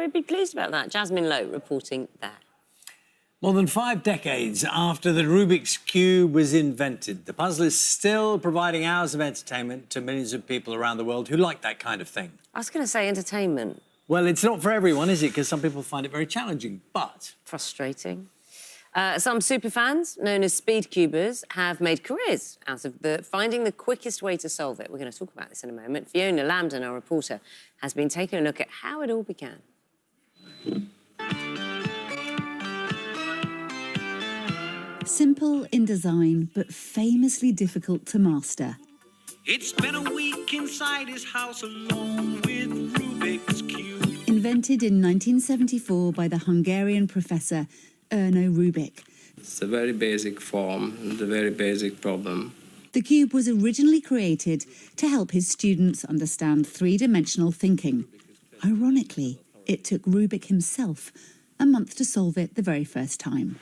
I'd be pleased about that. Jasmine Lowe reporting there. More than 5 decades after the Rubik's Cube was invented, the puzzle is still providing hours of entertainment to millions of people around the world who like that kind of thing. I was going to say entertainment. Well, it's not for everyone, is it? Because some people find it very challenging, but... Frustrating. Some superfans, known as speed cubers, have made careers out of finding the quickest way to solve it. We're going to talk about this in a moment. Fiona Lambden, our reporter, has been taking a look at how it all began. Simple in design, but famously difficult to master. It's been a week inside his house alone with Rubik's Cube. Invented in 1974 by the Hungarian professor Erno Rubik. It's a very basic form and a very basic problem. The cube was originally created to help his students understand three-dimensional thinking. Ironically, it took Rubik himself a month to solve it the very first time.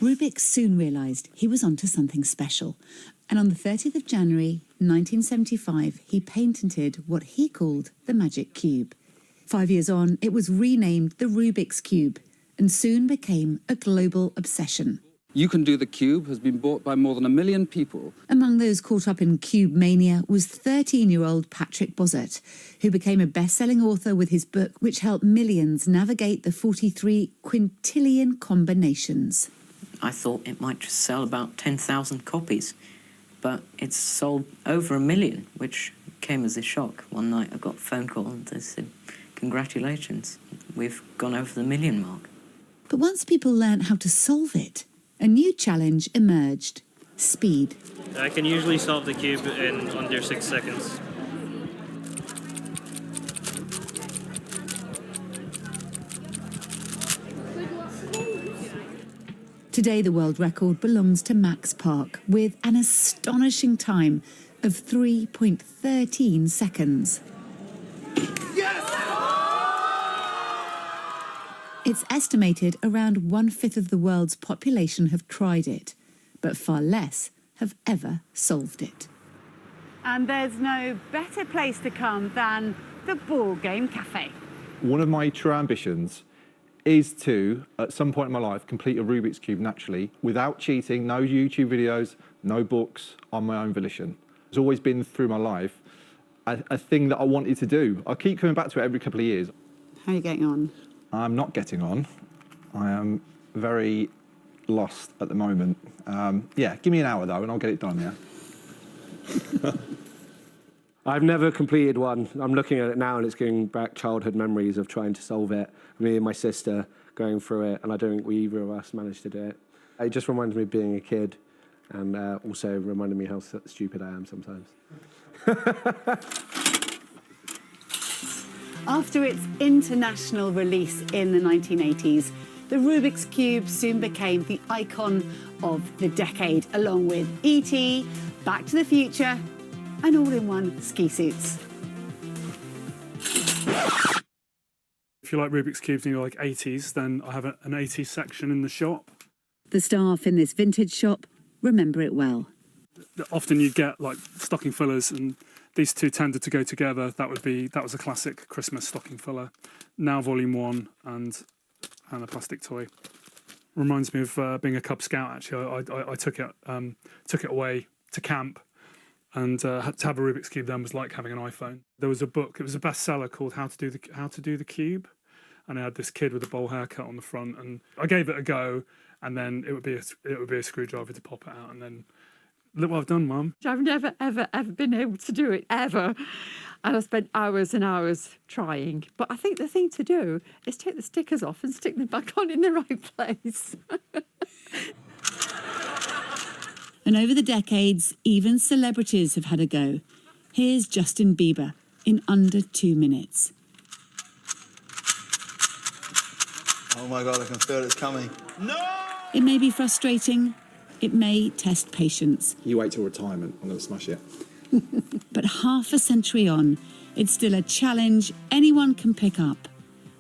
Rubik soon realised he was onto something special, and on the 30th of January 1975, he patented what he called the magic cube. 5 years on, it was renamed the Rubik's Cube and soon became a global obsession. You Can Do the Cube has been bought by more than 1 million people. Among those caught up in cube mania was 13-year-old Patrick Bossert, who became a best-selling author with his book which helped millions navigate the 43 quintillion combinations. I thought it might just sell about 10,000 copies, but it's sold over 1 million, which came as a shock. One night I got a phone call and they said, "Congratulations, we've gone over the 1 million mark." But once people learned how to solve it, a new challenge emerged: speed. I can usually solve the cube in under 6 seconds. Today, the world record belongs to Max Park with an astonishing time of 3.13 seconds. Yes! It's estimated around 1/5 of the world's population have tried it, but far less have ever solved it. And there's no better place to come than the Board Game Cafe. One of my true ambitions is to, at some point in my life, complete a Rubik's Cube naturally, without cheating, no YouTube videos, no books, on my own volition. It's always been through my life a thing that I wanted to do. I keep coming back to it every couple of years. How are you getting on? I'm not getting on. I am very lost at the moment. Yeah, give me an hour though and I'll get it done, yeah? I've never completed one. I'm looking at it now and it's giving back childhood memories of trying to solve it. Me and my sister going through it, and I don't think either of us managed to do it. It just reminds me of being a kid and also reminded me how stupid I am sometimes. After its international release in the 1980s, the Rubik's Cube soon became the icon of the decade, along with E.T., Back to the Future, and all-in-one ski suits. If you like Rubik's Cubes and you like 80s, then I have an 80s section in the shop. The staff in this vintage shop remember it well. Often you'd get like stocking fillers, and these two tended to go together. That was a classic Christmas stocking filler. Now Volume 1 and a plastic toy. Reminds me of being a Cub Scout. Actually, I took it away to camp, and to have a Rubik's Cube then was like having an iPhone. There was a book. It was a bestseller called How to Do the Cube, and it had this kid with a bowl haircut on the front. And I gave it a go, and then it would be a screwdriver to pop it out, and then look what I've done, Mum. I've never, ever, ever been able to do it, ever. And I spent hours and hours trying. But I think the thing to do is take the stickers off and stick them back on in the right place. And over the decades, even celebrities have had a go. Here's Justin Bieber in under 2 minutes. Oh my God, I can feel it's coming. No! It may be frustrating. It may test patience. You wait till retirement, I'm going to smash it. But half a century on, it's still a challenge anyone can pick up,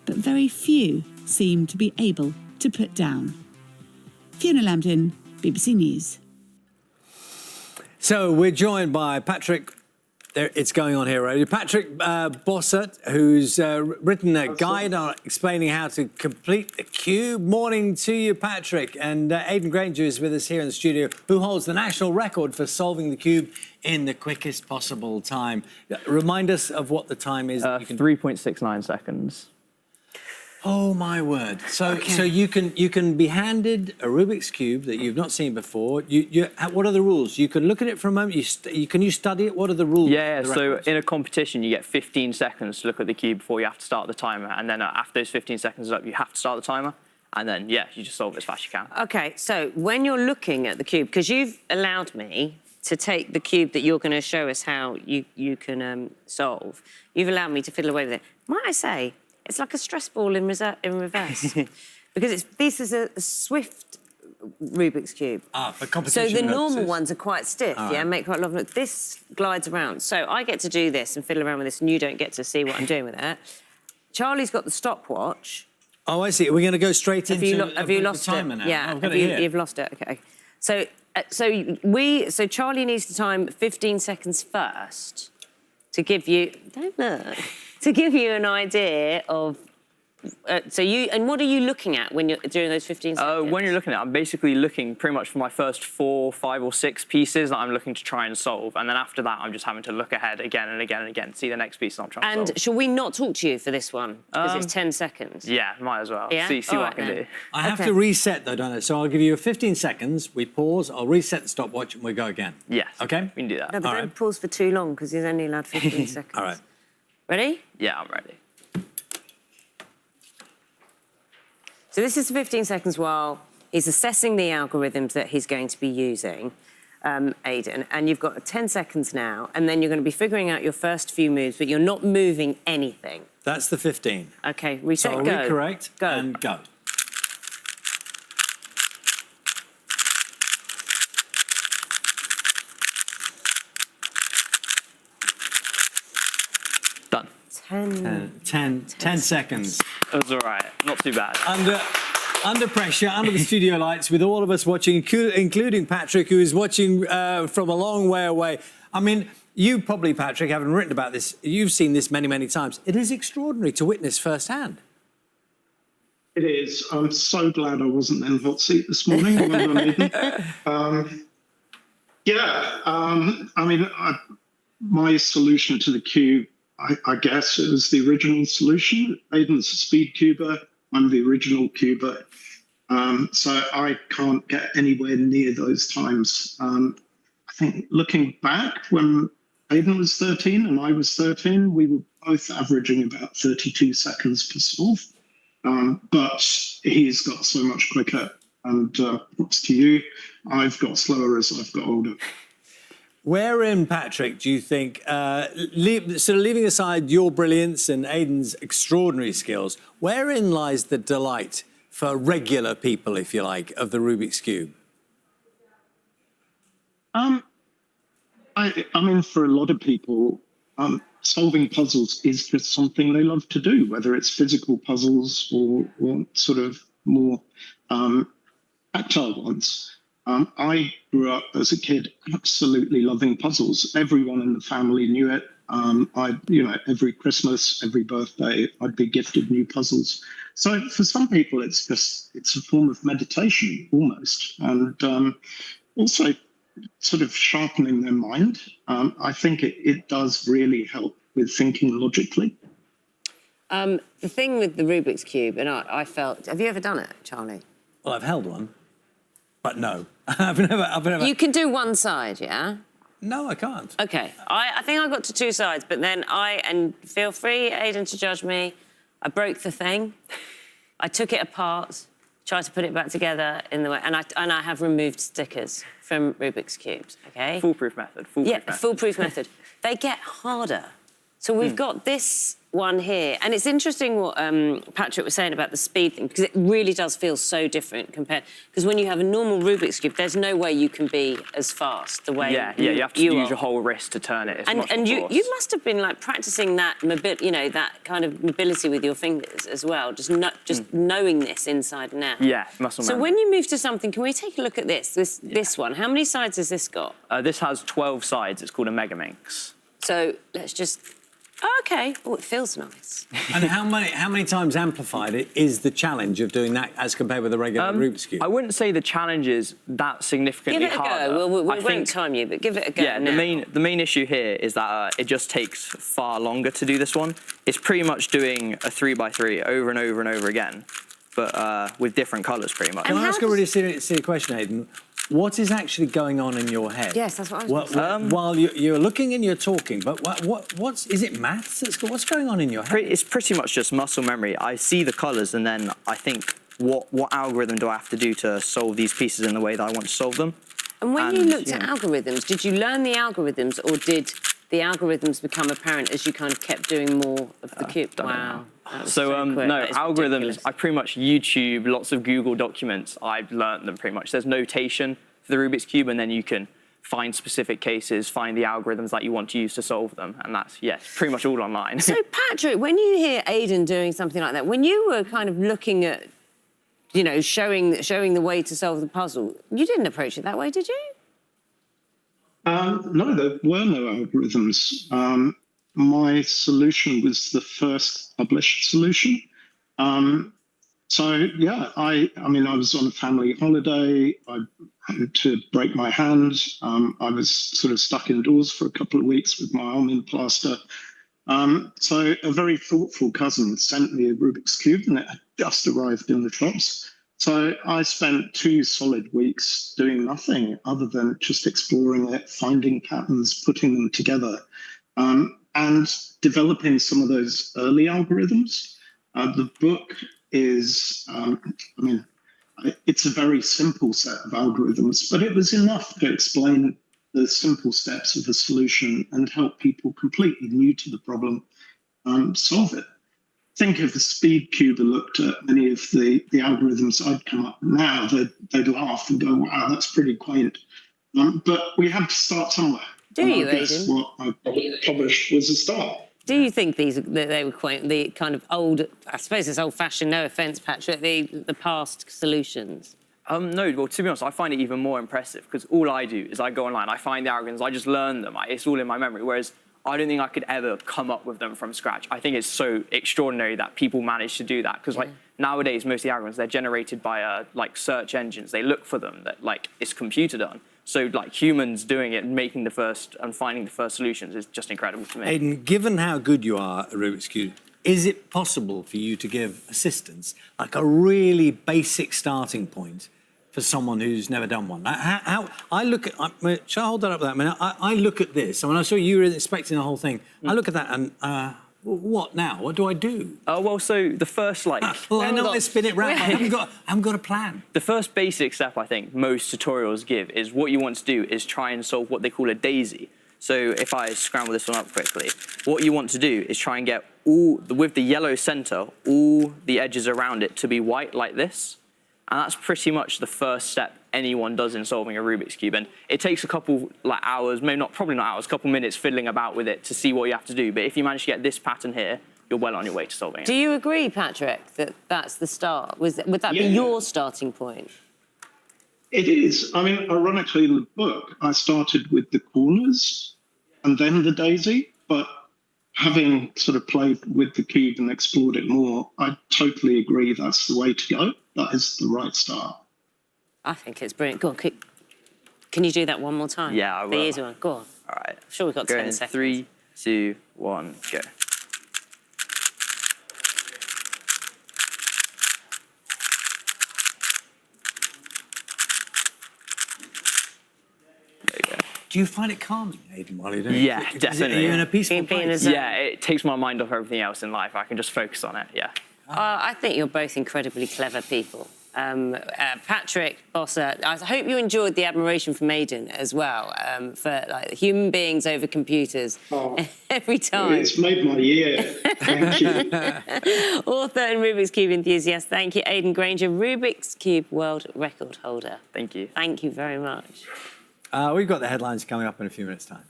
but very few seem to be able to put down. Fiona Lambden, BBC News. So we're joined by Patrick There, it's going on here, right? Patrick Bossert, who's written a guide on explaining how to complete the cube. Morning to you, Patrick. And Aidan Grainger is with us here in the studio, who holds the national record for solving the cube in the quickest possible time. Remind us of what the time is. 3.69 seconds. Oh my word! So you can be handed a Rubik's cube that you've not seen before. What are the rules? You can look at it for a moment. Can you study it? What are the rules? Yeah. So in a competition, you get 15 seconds to look at the cube before you have to start the timer, and then after those 15 seconds is up, you have to start the timer, and then you just solve it as fast as you can. Okay. So when you're looking at the cube, because you've allowed me to take the cube that you're going to show us how you can solve, you've allowed me to fiddle away with it. Might I say? It's like a stress ball in reverse, because this is a swift Rubik's cube. For competition. So the normal ones are quite stiff, make quite a lot of noise. This glides around. So I get to do this and fiddle around with this, and you don't get to see what I'm doing with it. Charlie's got the stopwatch. Oh, I see. We're going to go straight into have you lost the timer it? now. Yeah, I've got it here. You've lost it. Okay. So Charlie needs to time 15 seconds first to give you. Don't look. To give you an idea of, and what are you looking at when you're doing those 15 seconds? When you're looking at it, I'm basically looking pretty much for my first 4, 5 or 6 pieces that I'm looking to try and solve. And then after that, I'm just having to look ahead again and again and again, see the next piece that I'm trying to solve. And shall we not talk to you for this one? Because it's 10 seconds. Yeah, might as well. Yeah? See what I can do. I have to reset though, don't I? So I'll give you 15 seconds, we pause, I'll reset the stopwatch and we go again. Yes. Okay? We can do that. No, but don't pause for too long, because he's only allowed 15 seconds. All right. Ready? Yeah, I'm ready. So this is 15 seconds while he's assessing the algorithms that he's going to be using, Aidan, and you've got 10 seconds now, and then you're going to be figuring out your first few moves, but you're not moving anything. That's the 15. Okay, reset, so go. I'll recorrect go. And go. Done. 10 seconds. That was all right. Not too bad. Under pressure, under the studio lights, with all of us watching, including Patrick, who is watching from a long way away. I mean, you probably, Patrick, having written about this, you've seen this many, many times. It is extraordinary to witness firsthand. It is. I'm so glad I wasn't in the hot seat this morning. Well done, Aidan. My solution to the cube, I guess, is the original solution. Aidan's a speed cuber. I'm the original cuber. So I can't get anywhere near those times. I think looking back, when Aidan was 13 and I was 13, we were both averaging about 32 seconds per solve. But he's got so much quicker. And props to you, I've got slower as I've got older. Wherein, Patrick, do you think, sort of leaving aside your brilliance and Aidan's extraordinary skills, wherein lies the delight for regular people, if you like, of the Rubik's Cube? I mean, for a lot of people, solving puzzles is just something they love to do, whether it's physical puzzles or sort of more tactile ones. I grew up as a kid absolutely loving puzzles. Everyone in the family knew it. Every Christmas, every birthday, I'd be gifted new puzzles. So for some people, it's a form of meditation almost, and also sort of sharpening their mind. I think it does really help with thinking logically. The thing with the Rubik's Cube, and I felt, have you ever done it, Charlie? Well, I've held one, but no. I've never... You can do one side, yeah? No, I can't. OK, I think I got to 2 sides, but then and feel free, Aidan, to judge me, I broke the thing. I took it apart, tried to put it back together in the way, and I have removed stickers from Rubik's Cubes, OK? Foolproof method. Foolproof method. They get harder. So we've got this one here, and it's interesting what Patrick was saying about the speed thing, because it really does feel so different compared, because when you have a normal Rubik's Cube, there's no way you can be as fast the way you have to use your whole wrist to turn it. And you must have been like practicing that that kind of mobility with your fingers as well, just knowing this inside and out. Yeah, muscle memory. So when you move to something, can we take a look at this one? How many sides has this got? This has 12 sides. It's called a Megaminx. So let's just... OK. Oh, it feels nice. And how many times amplified is the challenge of doing that as compared with a regular Rubik's Cube? I wouldn't say the challenge is that significantly Give it a harder. go. We won't time you, but give it a go. Yeah, now. the main issue here is that it just takes far longer to do this one. It's pretty much doing a 3x3 over and over and over again, but with different colours, pretty much. Can I ask a really silly question, Aidan? What is actually going on in your head? Yes, that's what I was saying. While you're looking and you're talking, but is it maths? What's going on in your head? It's pretty much just muscle memory. I see the colours and then I think, what algorithm do I have to do to solve these pieces in the way that I want to solve them? And when you looked at algorithms, did you learn the algorithms or did the algorithms become apparent as you kind of kept doing more of the cube? Wow. So, no, algorithms, ridiculous. I pretty much YouTube, lots of Google documents, I've learnt them pretty much. There's notation for the Rubik's Cube, and then you can find specific cases, find the algorithms that you want to use to solve them, and that's, pretty much all online. So, Patrick, when you hear Aidan doing something like that, when you were kind of looking at, you know, showing the way to solve the puzzle, you didn't approach it that way, did you? No, there were no algorithms. My solution was the first published solution. So yeah, I mean, I was on a family holiday. I had to break my hand. I was sort of stuck indoors for a couple of weeks with my arm in plaster. So a very thoughtful cousin sent me a Rubik's Cube, and it had just arrived in the shops. So I spent 2 solid weeks doing nothing other than just exploring it, finding patterns, putting them together, and developing some of those early algorithms. The book is, I mean, it's a very simple set of algorithms, but it was enough to explain the simple steps of a solution and help people completely new to the problem solve it. Think if the speed cuber looked at many of the algorithms I'd come up with now, they'd laugh and go, wow, that's pretty quaint. But we had to start somewhere. Do you, I guess Aidan? what I published was a start. Do you think that they were quaint, the kind of old, I suppose it's old-fashioned, no offence, Patrick, the past solutions? No, well, to be honest, I find it even more impressive because all I do is I go online, I find the algorithms, I just learn them. It's all in my memory, whereas I don't think I could ever come up with them from scratch. I think it's so extraordinary that people manage to do that because, like, nowadays, most of the algorithms, they're generated by, like, search engines. They look for them, that, like, it's computer done. So, like, humans doing it and making the first and finding the first solutions is just incredible to me. Aidan, given how good you are at Rubik's Cube, is it possible for you to give assistance, like a really basic starting point for someone who's never done one? How I look at... shall I hold that up there? I mean, I look at this, and when I saw you were inspecting the whole thing, I look at that and... what now? What do I do? Well, so the first, like... well, I know I spin it round. I haven't got a plan. The first basic step, I think, most tutorials give is what you want to do is try and solve what they call a daisy. So if I scramble this one up quickly, what you want to do is try and get with the yellow centre, all the edges around it to be white like this. And that's pretty much the first step anyone does in solving a Rubik's Cube. And it takes a couple hours, probably not hours, a couple minutes fiddling about with it to see what you have to do. But if you manage to get this pattern here, you're well on your way to solving it. Do you agree, Patrick, that that's the start? Would that be your starting point? It is. I mean, ironically, in the book, I started with the corners and then the daisy. But having sort of played with the cube and explored it more, I totally agree that's the way to go. That is the right start. I think it's brilliant. Go on, can you do that one more time? Yeah, I will. The easy one. Go on. All right. I'm sure we've got 10 seconds. 3, 2, 1, go. Do you find it calming, Aidan, while you're doing it? Yeah, definitely. Are you in a peaceful place? Yeah, it takes my mind off everything else in life. I can just focus on it, yeah. I think you're both incredibly clever people. Patrick, Bossert, I hope you enjoyed the admiration from Aidan as well for like human beings over computers every time. It's made my year. Thank you. Author and Rubik's Cube enthusiast. Thank you, Aidan Grainger, Rubik's Cube world record holder. Thank you. Thank you very much. We've got the headlines coming up in a few minutes' time.